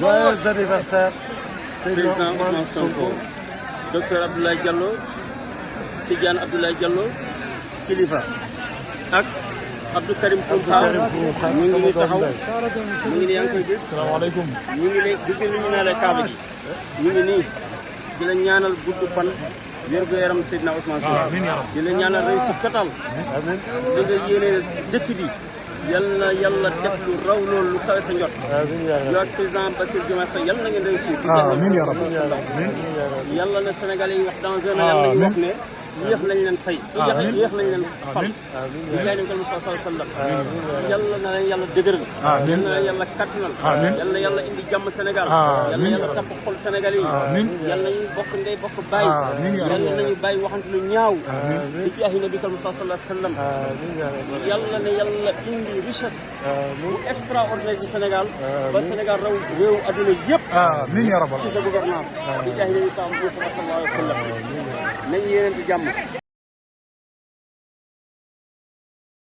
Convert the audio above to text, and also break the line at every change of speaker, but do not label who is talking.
Joyeux anniversaire, Seydina Ousmane Sonko.
Docteur Abdoulaye Diallo, Tidiane Abdoulaye Diallo, Kilifa ak Abdou Karim Kounta ñu ngi nii taxaw ñu ngi nii yaa ngi koy gis.
Salaamaaleykum.
ñu ngi nii gis ngeen ni ñu naalee kaaba gi ñu ngi nii di la ñaanal gudd fan wér gu yaram Seydina Ousmane Sonko di la ñaanal réussite totale li nga yéene dëkk bi yàlla def lu raw loolu lu kawe sa njot yow ak président Bassirou Diomaye Faye yàlla na ngeen réussir yàlla na Sénégalais yi wax dans un an yàlla nañu wax ne yéex nañ leen fay yéex nañ leen fal bi lay dem ko Mustafa sallallahu alayhi wa sallam yàlla na leen yàlla dëgëral yàlla na leen yàlla kattanal yàlla na yàlla indi jàmm Sénégal yàlla na yàlla tapp xol Sénégalais yi yàlla nañu bokk ndey bokk bàyyi yàlla nañu bàyyi waxante lu ñaaw di jaahi nabi kal Mustafa sallallahu alayhi wa sallam yàlla na yàlla indi richesse bu extraordinaire ci Sénégal ba Sénégal raw réew adduna yëpp ci sa gouvernance di jaahi nabi kal Mustafa sallallahu alayhi wa sallam nañ yéeneen ci jàmm